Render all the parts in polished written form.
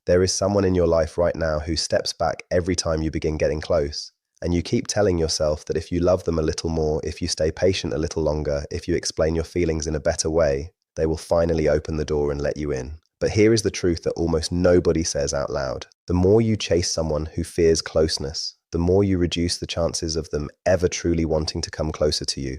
There is someone in your life right now who steps back every time you begin getting close. And you keep telling yourself that if you love them a little more, if you stay patient a little longer, if you explain your feelings in a better way, they will finally open the door and let you in. But here is the truth that almost nobody says out loud. The more you chase someone who fears closeness, the more you reduce the chances of them ever truly wanting to come closer to you.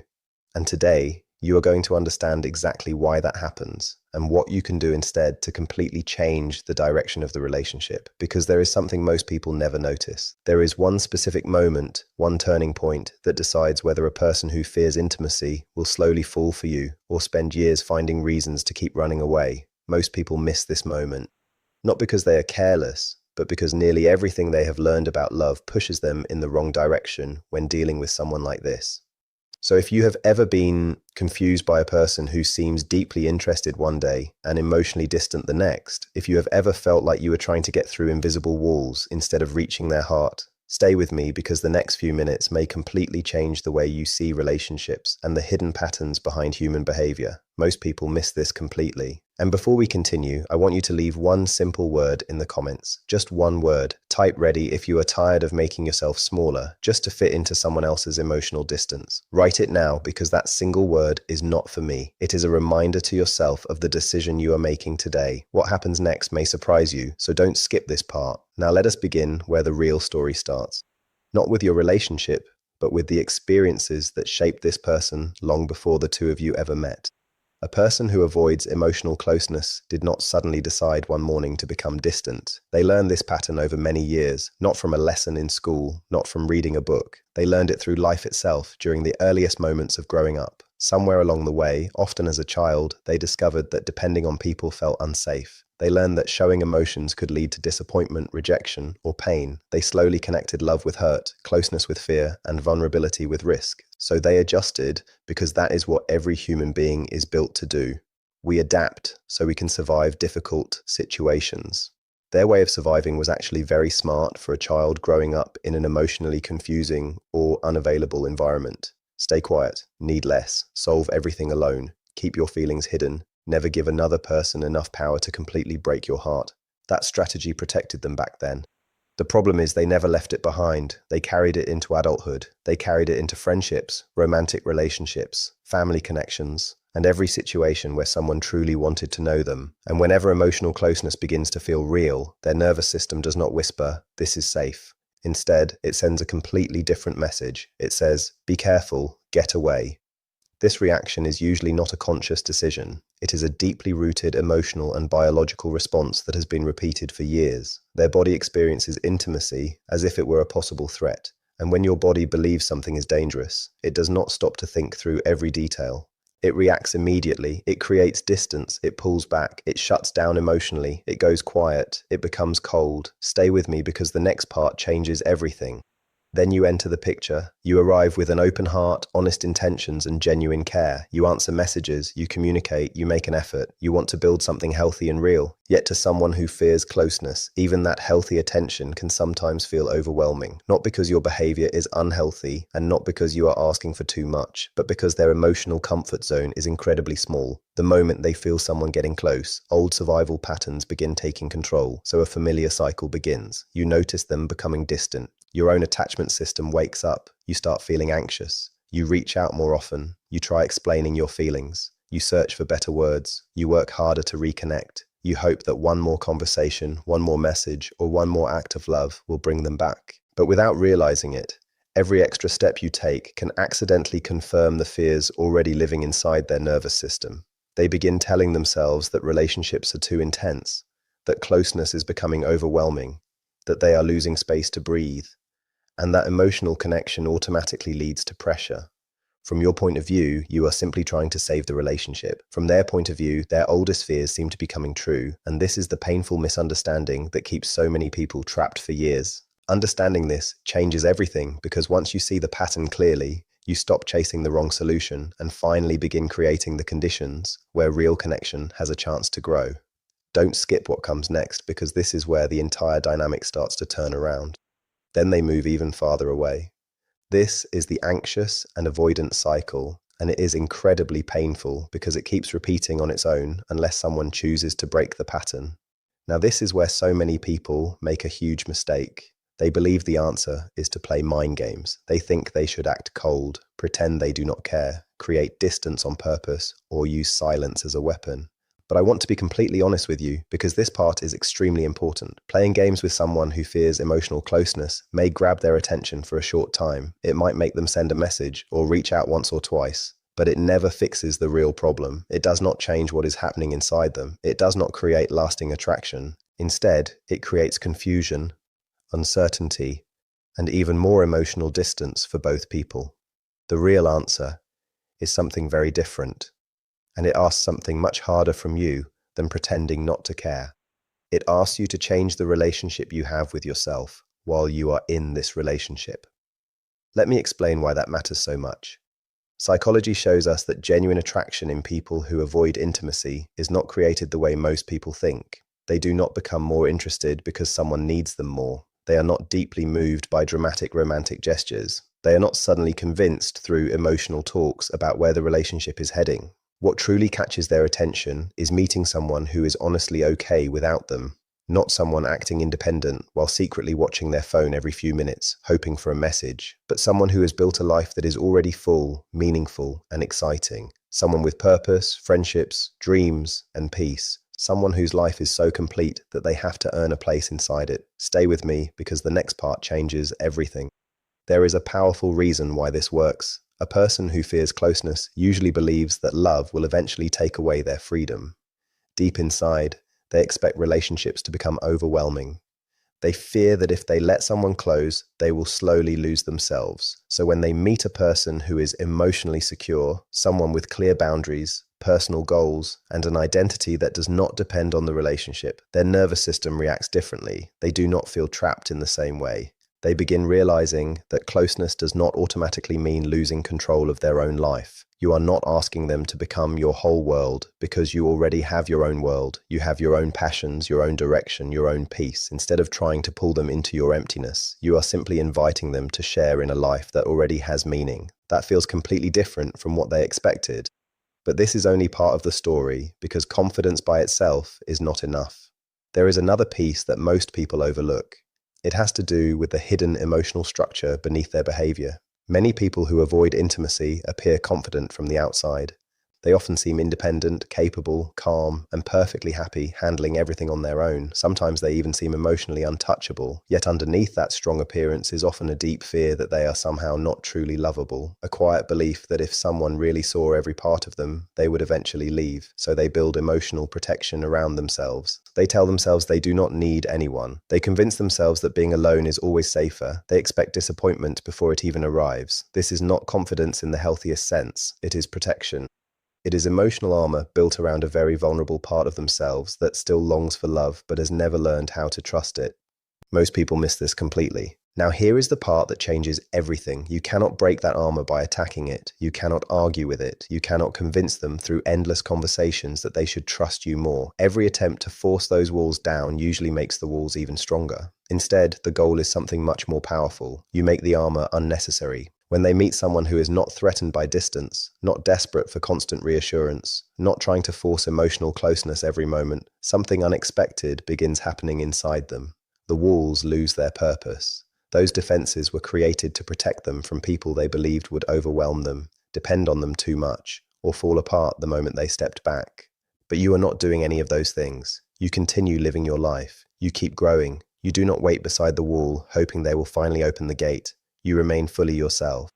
And today, you are going to understand exactly why that happens and what you can do instead to completely change the direction of the relationship. Because there is something most people never notice. There is one specific moment, one turning point that decides whether a person who fears intimacy will slowly fall for you or spend years finding reasons to keep running away. Most people miss this moment, not because they are careless, but because nearly everything they have learned about love pushes them in the wrong direction when dealing with someone like this. So if you have ever been confused by a person who seems deeply interested one day and emotionally distant the next, if you have ever felt like you were trying to get through invisible walls instead of reaching their heart, stay with me because the next few minutes may completely change the way you see relationships and the hidden patterns behind human behavior. Most people miss this completely. And before we continue, I want you to leave one simple word in the comments. Just one word. Type ready if you are tired of making yourself smaller just to fit into someone else's emotional distance. Write it now because that single word is not for me. It is a reminder to yourself of the decision you are making today. What happens next may surprise you, so don't skip this part. Now let us begin where the real story starts. Not with your relationship, but with the experiences that shaped this person long before the two of you ever met. A person who avoids emotional closeness did not suddenly decide one morning to become distant. They learned this pattern over many years, not from a lesson in school, not from reading a book. They learned it through life itself during the earliest moments of growing up. Somewhere along the way, often as a child, they discovered that depending on people felt unsafe. They learned that showing emotions could lead to disappointment, rejection, or pain. They slowly connected love with hurt, closeness with fear, and vulnerability with risk. So they adjusted because that is what every human being is built to do. We adapt so we can survive difficult situations. Their way of surviving was actually very smart for a child growing up in an emotionally confusing or unavailable environment. Stay quiet, need less, solve everything alone, keep your feelings hidden, never give another person enough power to completely break your heart. That strategy protected them back then. The problem is they never left it behind. They carried it into adulthood. They carried it into friendships, romantic relationships, family connections, and every situation where someone truly wanted to know them. And whenever emotional closeness begins to feel real, their nervous system does not whisper, "This is safe." Instead, it sends a completely different message. It says, "Be careful, get away." This reaction is usually not a conscious decision. It is a deeply rooted emotional and biological response that has been repeated for years. Their body experiences intimacy as if it were a possible threat. And when your body believes something is dangerous, it does not stop to think through every detail. It reacts immediately. It creates distance. It pulls back. It shuts down emotionally. It goes quiet. It becomes cold. Stay with me because the next part changes everything. Then you enter the picture. You arrive with an open heart, honest intentions, and genuine care. You answer messages, you communicate, you make an effort. You want to build something healthy and real. Yet to someone who fears closeness, even that healthy attention can sometimes feel overwhelming. Not because your behavior is unhealthy and not because you are asking for too much, but because their emotional comfort zone is incredibly small. The moment they feel someone getting close, old survival patterns begin taking control, so a familiar cycle begins. You notice them becoming distant. Your own attachment system wakes up. You start feeling anxious. You reach out more often. You try explaining your feelings. You search for better words. You work harder to reconnect. You hope that one more conversation, one more message, or one more act of love will bring them back. But without realizing it, every extra step you take can accidentally confirm the fears already living inside their nervous system. They begin telling themselves that relationships are too intense, that closeness is becoming overwhelming, that they are losing space to breathe, and that emotional connection automatically leads to pressure. From your point of view, you are simply trying to save the relationship. From their point of view, their oldest fears seem to be coming true, and this is the painful misunderstanding that keeps so many people trapped for years. Understanding this changes everything because once you see the pattern clearly, you stop chasing the wrong solution and finally begin creating the conditions where real connection has a chance to grow. Don't skip what comes next because this is where the entire dynamic starts to turn around. Then they move even farther away. This is the anxious and avoidant cycle, and it is incredibly painful because it keeps repeating on its own unless someone chooses to break the pattern. Now, this is where so many people make a huge mistake. They believe the answer is to play mind games. They think they should act cold, pretend they do not care, create distance on purpose, or use silence as a weapon. But I want to be completely honest with you because this part is extremely important. Playing games with someone who fears emotional closeness may grab their attention for a short time. It might make them send a message or reach out once or twice, but it never fixes the real problem. It does not change what is happening inside them. It does not create lasting attraction. Instead, it creates confusion, uncertainty, and even more emotional distance for both people. The real answer is something very different, and it asks something much harder from you than pretending not to care. It asks you to change the relationship you have with yourself while you are in this relationship. Let me explain why that matters so much. Psychology shows us that genuine attraction in people who avoid intimacy is not created the way most people think. They do not become more interested because someone needs them more. They are not deeply moved by dramatic romantic gestures. They are not suddenly convinced through emotional talks about where the relationship is heading. What truly catches their attention is meeting someone who is honestly okay without them, not someone acting independent while secretly watching their phone every few minutes, hoping for a message, but someone who has built a life that is already full, meaningful, and exciting. Someone with purpose, friendships, dreams, and peace. Someone whose life is so complete that they have to earn a place inside it. Stay with me because the next part changes everything. There is a powerful reason why this works. A person who fears closeness usually believes that love will eventually take away their freedom. Deep inside, they expect relationships to become overwhelming. They fear that if they let someone close, they will slowly lose themselves. So when they meet a person who is emotionally secure, someone with clear boundaries, personal goals, and an identity that does not depend on the relationship, their nervous system reacts differently. They do not feel trapped in the same way. They begin realizing that closeness does not automatically mean losing control of their own life. You are not asking them to become your whole world because you already have your own world. You have your own passions, your own direction, your own peace. Instead of trying to pull them into your emptiness, you are simply inviting them to share in a life that already has meaning. That feels completely different from what they expected. But this is only part of the story because confidence by itself is not enough. There is another piece that most people overlook. It has to do with the hidden emotional structure beneath their behavior. Many people who avoid intimacy appear confident from the outside. They often seem independent, capable, calm, and perfectly happy handling everything on their own. Sometimes they even seem emotionally untouchable. Yet underneath that strong appearance is often a deep fear that they are somehow not truly lovable. A quiet belief that if someone really saw every part of them, they would eventually leave. So they build emotional protection around themselves. They tell themselves they do not need anyone. They convince themselves that being alone is always safer. They expect disappointment before it even arrives. This is not confidence in the healthiest sense. It is protection. It is emotional armor built around a very vulnerable part of themselves that still longs for love but has never learned how to trust it. Most people miss this completely. Now here is the part that changes everything. You cannot break that armor by attacking it. You cannot argue with it. You cannot convince them through endless conversations that they should trust you more. Every attempt to force those walls down usually makes the walls even stronger. Instead, the goal is something much more powerful. You make the armor unnecessary. When they meet someone who is not threatened by distance, not desperate for constant reassurance, not trying to force emotional closeness every moment, something unexpected begins happening inside them. The walls lose their purpose. Those defenses were created to protect them from people they believed would overwhelm them, depend on them too much, or fall apart the moment they stepped back. But you are not doing any of those things. You continue living your life. You keep growing. You do not wait beside the wall, hoping they will finally open the gate. You remain fully yourself.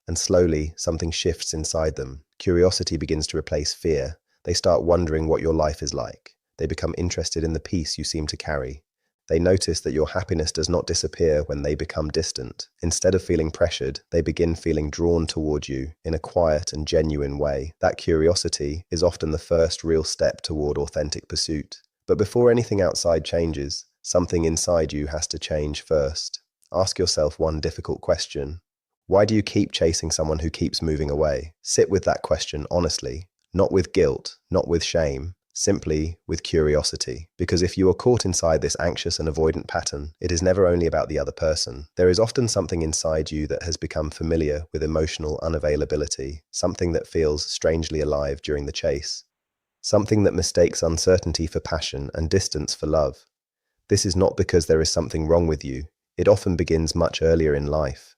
And slowly, something shifts inside them. Curiosity begins to replace fear. They start wondering what your life is like. They become interested in the peace you seem to carry. They notice that your happiness does not disappear when they become distant. Instead of feeling pressured, they begin feeling drawn toward you in a quiet and genuine way. That curiosity is often the first real step toward authentic pursuit. But before anything outside changes, something inside you has to change first. Ask yourself one difficult question. Why do you keep chasing someone who keeps moving away? Sit with that question honestly, not with guilt, not with shame, simply with curiosity. Because if you are caught inside this anxious and avoidant pattern, it is never only about the other person. There is often something inside you that has become familiar with emotional unavailability, something that feels strangely alive during the chase. something that mistakes uncertainty for passion and distance for love. This is not because there is something wrong with you. It often begins much earlier in life.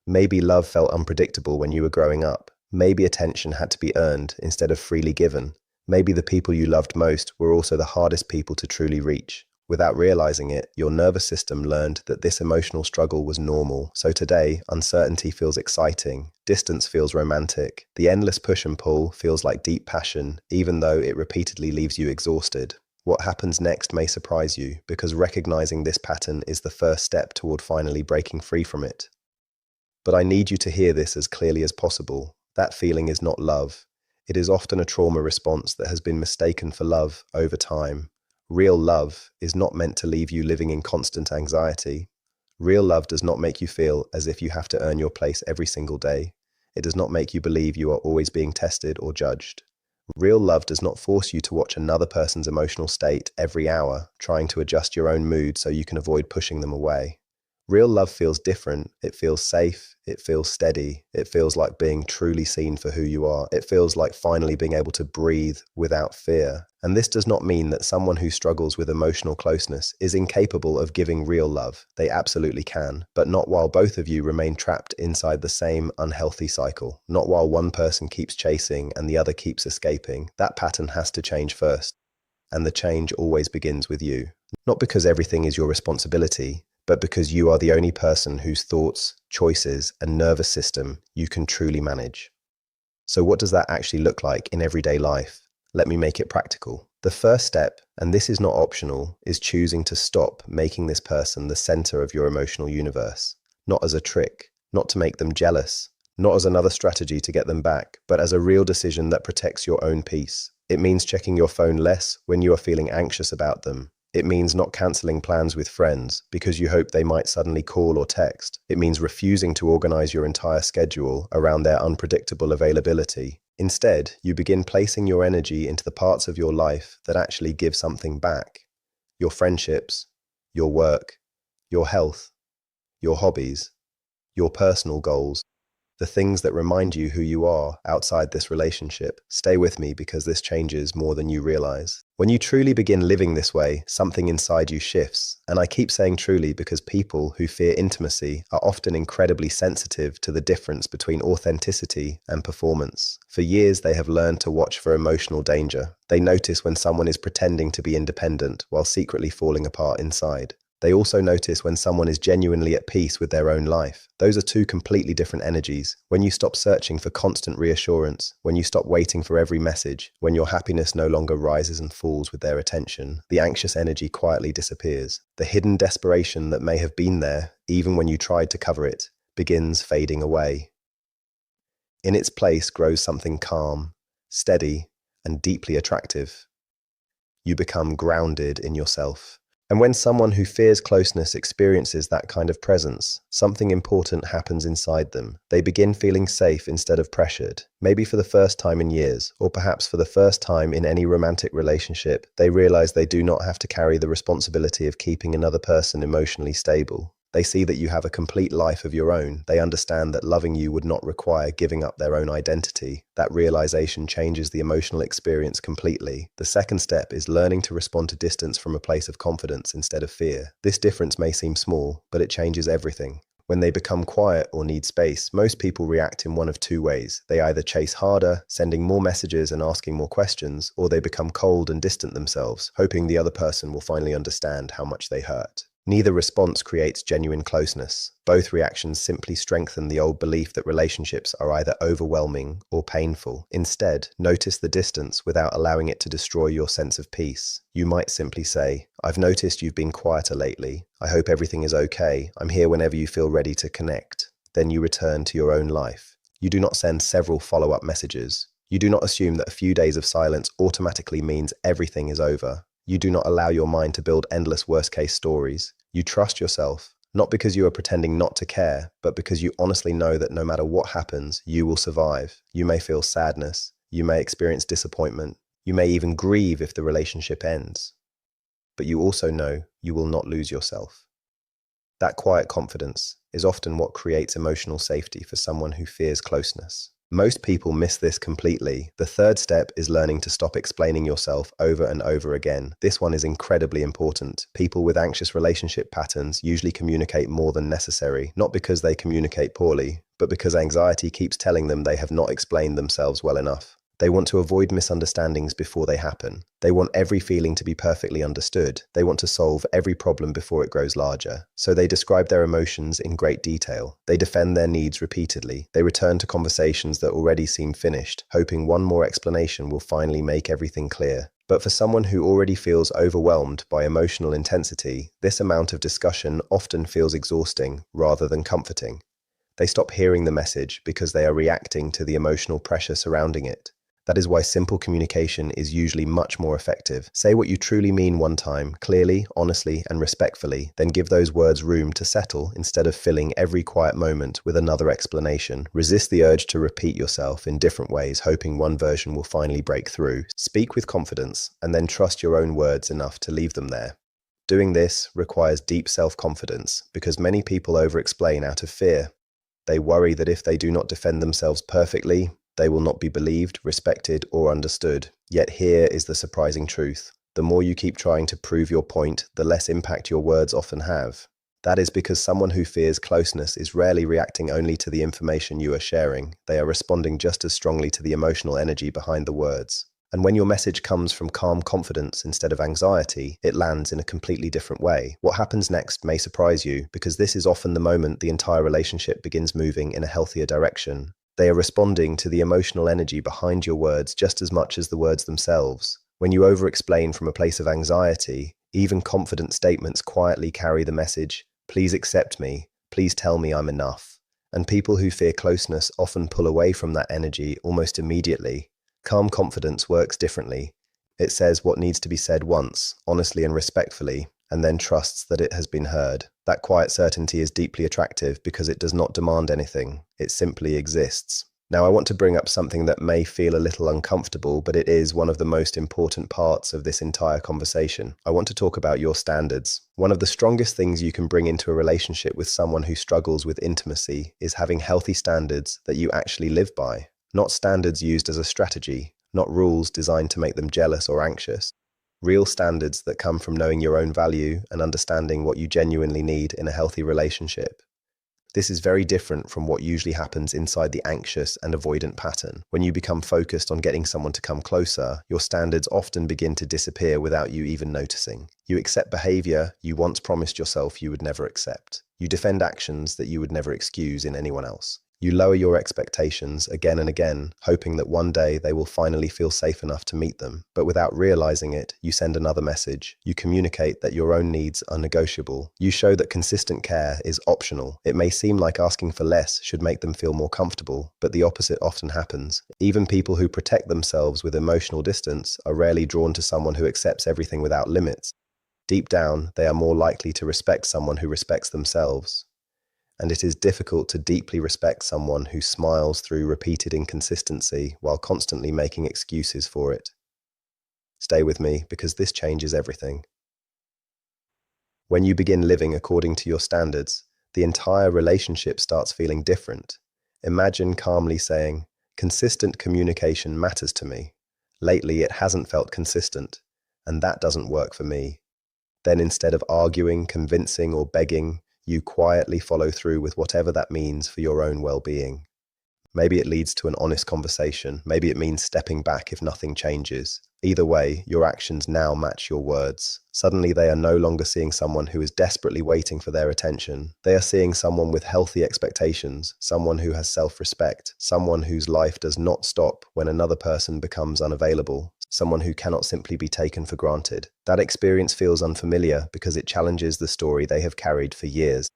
Maybe love felt unpredictable when you were growing up. Maybe attention had to be earned instead of freely given. Maybe the people you loved most were also the hardest people to truly reach. Without realizing it, your nervous system learned that this emotional struggle was normal. So today, uncertainty feels exciting, distance feels romantic, the endless push and pull feels like deep passion, even though it repeatedly leaves you exhausted. What happens next may surprise you, because recognizing this pattern is the first step toward finally breaking free from it. But I need you to hear this as clearly as possible. That feeling is not love. It is often a trauma response that has been mistaken for love over time. Real love is not meant to leave you living in constant anxiety. Real love does not make you feel as if you have to earn your place every single day. It does not make you believe you are always being tested or judged. Real love does not force you to watch another person's emotional state every hour, trying to adjust your own mood so you can avoid pushing them away. Real love feels different. It feels safe. It feels steady. It feels like being truly seen for who you are. It feels like finally being able to breathe without fear. And this does not mean that someone who struggles with emotional closeness is incapable of giving real love. They absolutely can, but not while both of you remain trapped inside the same unhealthy cycle. Not while one person keeps chasing and the other keeps escaping. That pattern has to change first. And the change always begins with you. Not because everything is your responsibility, but because you are the only person whose thoughts, choices, and nervous system you can truly manage. So what does that actually look like in everyday life? Let me make it practical. The first step, and this is not optional, is choosing to stop making this person the center of your emotional universe. Not as a trick, not to make them jealous, not as another strategy to get them back, but as a real decision that protects your own peace. It means checking your phone less when you are feeling anxious about them. It means not cancelling plans with friends because you hope they might suddenly call or text. It means refusing to organize your entire schedule around their unpredictable availability. Instead, you begin placing your energy into the parts of your life that actually give something back. Your friendships, your work, your health, your hobbies, your personal goals. The things that remind you who you are outside this relationship. Stay with me because this changes more than you realize. When you truly begin living this way, something inside you shifts. And I keep saying truly because people who fear intimacy are often incredibly sensitive to the difference between authenticity and performance. For years, they have learned to watch for emotional danger. They notice when someone is pretending to be independent while secretly falling apart inside. They also notice when someone is genuinely at peace with their own life. Those are two completely different energies. When you stop searching for constant reassurance, when you stop waiting for every message, when your happiness no longer rises and falls with their attention, the anxious energy quietly disappears. The hidden desperation that may have been there, even when you tried to cover it, begins fading away. In its place grows something calm, steady, and deeply attractive. You become grounded in yourself. And when someone who fears closeness experiences that kind of presence, something important happens inside them. They begin feeling safe instead of pressured. Maybe for the first time in years, or perhaps for the first time in any romantic relationship, they realize they do not have to carry the responsibility of keeping another person emotionally stable. They see that you have a complete life of your own. They understand that loving you would not require giving up their own identity. That realization changes the emotional experience completely. The second step is learning to respond to distance from a place of confidence instead of fear. This difference may seem small, but it changes everything. When they become quiet or need space, most people react in one of two ways. They either chase harder, sending more messages and asking more questions, or they become cold and distant themselves, hoping the other person will finally understand how much they hurt. Neither response creates genuine closeness. Both reactions simply strengthen the old belief that relationships are either overwhelming or painful. Instead, notice the distance without allowing it to destroy your sense of peace. You might simply say, "I've noticed you've been quieter lately. I hope everything is okay. I'm here whenever you feel ready to connect." Then you return to your own life. You do not send several follow-up messages. You do not assume that a few days of silence automatically means everything is over. You do not allow your mind to build endless worst-case stories. You trust yourself, not because you are pretending not to care, but because you honestly know that no matter what happens, you will survive. You may feel sadness. You may experience disappointment. You may even grieve if the relationship ends. But you also know you will not lose yourself. That quiet confidence is often what creates emotional safety for someone who fears closeness. Most people miss this completely. The third step is learning to stop explaining yourself over and over again. This one is incredibly important. People with anxious relationship patterns usually communicate more than necessary, not because they communicate poorly, but because anxiety keeps telling them they have not explained themselves well enough. They want to avoid misunderstandings before they happen. They want every feeling to be perfectly understood. They want to solve every problem before it grows larger. So they describe their emotions in great detail. They defend their needs repeatedly. They return to conversations that already seem finished, hoping one more explanation will finally make everything clear. But for someone who already feels overwhelmed by emotional intensity, this amount of discussion often feels exhausting rather than comforting. They stop hearing the message because they are reacting to the emotional pressure surrounding it. That is why simple communication is usually much more effective. Say what you truly mean one time, clearly, honestly, and respectfully, then give those words room to settle instead of filling every quiet moment with another explanation. Resist the urge to repeat yourself in different ways, hoping one version will finally break through. Speak with confidence, and then trust your own words enough to leave them there. Doing this requires deep self-confidence because many people over-explain out of fear. They worry that if they do not defend themselves perfectly, they will not be believed, respected, or understood. Yet here is the surprising truth. The more you keep trying to prove your point, the less impact your words often have. That is because someone who fears closeness is rarely reacting only to the information you are sharing. They are responding just as strongly to the emotional energy behind the words. And when your message comes from calm confidence instead of anxiety, it lands in a completely different way. What happens next may surprise you, because this is often the moment the entire relationship begins moving in a healthier direction. They are responding to the emotional energy behind your words just as much as the words themselves. When you over-explain from a place of anxiety, even confident statements quietly carry the message, "Please accept me, please tell me I'm enough." And people who fear closeness often pull away from that energy almost immediately. Calm confidence works differently. It says what needs to be said once, honestly and respectfully, and then trusts that it has been heard. That quiet certainty is deeply attractive because it does not demand anything. It simply exists. Now, I want to bring up something that may feel a little uncomfortable, but it is one of the most important parts of this entire conversation. I want to talk about your standards. One of the strongest things you can bring into a relationship with someone who struggles with intimacy is having healthy standards that you actually live by. Not standards used as a strategy, not rules designed to make them jealous or anxious. Real standards that come from knowing your own value and understanding what you genuinely need in a healthy relationship. This is very different from what usually happens inside the anxious and avoidant pattern. When you become focused on getting someone to come closer, your standards often begin to disappear without you even noticing. You accept behavior you once promised yourself you would never accept. You defend actions that you would never excuse in anyone else. You lower your expectations again and again, hoping that one day they will finally feel safe enough to meet them. But without realizing it, you send another message. You communicate that your own needs are negotiable. You show that consistent care is optional. It may seem like asking for less should make them feel more comfortable, but the opposite often happens. Even people who protect themselves with emotional distance are rarely drawn to someone who accepts everything without limits. Deep down, they are more likely to respect someone who respects themselves. And it is difficult to deeply respect someone who smiles through repeated inconsistency while constantly making excuses for it. Stay with me, because this changes everything. When you begin living according to your standards, the entire relationship starts feeling different. Imagine calmly saying, "Consistent communication matters to me. Lately, it hasn't felt consistent, and that doesn't work for me." Then instead of arguing, convincing, or begging, you quietly follow through with whatever that means for your own well-being. Maybe it leads to an honest conversation. Maybe it means stepping back if nothing changes. Either way, your actions now match your words. Suddenly, they are no longer seeing someone who is desperately waiting for their attention. They are seeing someone with healthy expectations, someone who has self-respect, someone whose life does not stop when another person becomes unavailable, someone who cannot simply be taken for granted. That experience feels unfamiliar because it challenges the story they have carried for years.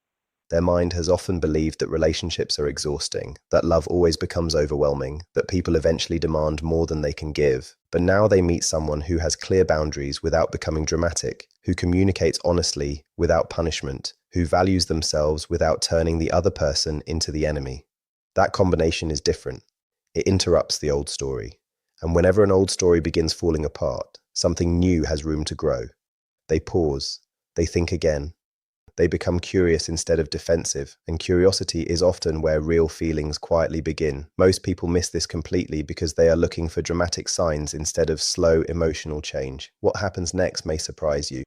Their mind has often believed that relationships are exhausting, that love always becomes overwhelming, that people eventually demand more than they can give. But now they meet someone who has clear boundaries without becoming dramatic, who communicates honestly without punishment, who values themselves without turning the other person into the enemy. That combination is different. It interrupts the old story. And whenever an old story begins falling apart, something new has room to grow. They pause. They think again. They become curious instead of defensive, and curiosity is often where real feelings quietly begin. Most people miss this completely because they are looking for dramatic signs instead of slow emotional change. What happens next may surprise you.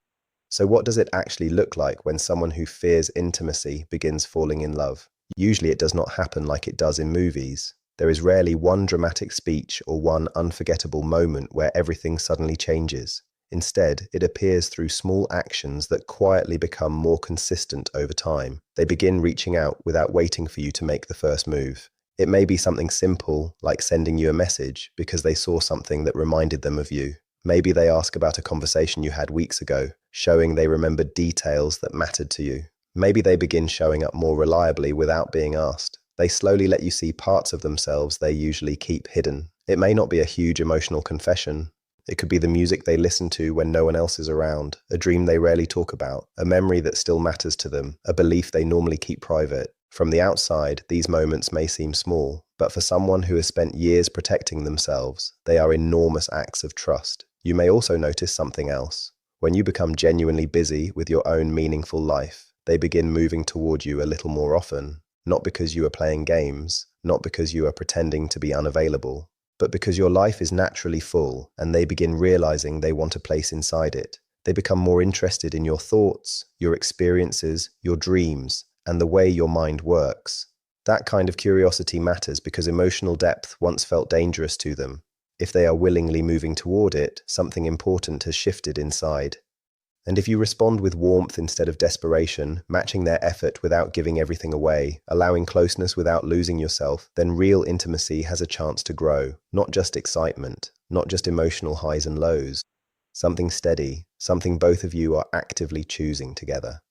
So what does it actually look like when someone who fears intimacy begins falling in love? Usually it does not happen like it does in movies. There is rarely one dramatic speech or one unforgettable moment where everything suddenly changes. Instead, it appears through small actions that quietly become more consistent over time. They begin reaching out without waiting for you to make the first move. It may be something simple, like sending you a message because they saw something that reminded them of you. Maybe they ask about a conversation you had weeks ago, showing they remembered details that mattered to you. Maybe they begin showing up more reliably without being asked. They slowly let you see parts of themselves they usually keep hidden. It may not be a huge emotional confession. It could be the music they listen to when no one else is around, a dream they rarely talk about, a memory that still matters to them, a belief they normally keep private. From the outside, these moments may seem small, but for someone who has spent years protecting themselves, they are enormous acts of trust. You may also notice something else. When you become genuinely busy with your own meaningful life, they begin moving toward you a little more often, not because you are playing games, not because you are pretending to be unavailable, but because your life is naturally full and they begin realizing they want a place inside it. They become more interested in your thoughts, your experiences, your dreams, and the way your mind works. That kind of curiosity matters because emotional depth once felt dangerous to them. If they are willingly moving toward it, something important has shifted inside. And if you respond with warmth instead of desperation, matching their effort without giving everything away, allowing closeness without losing yourself, then real intimacy has a chance to grow. Not just excitement, not just emotional highs and lows. Something steady, something both of you are actively choosing together.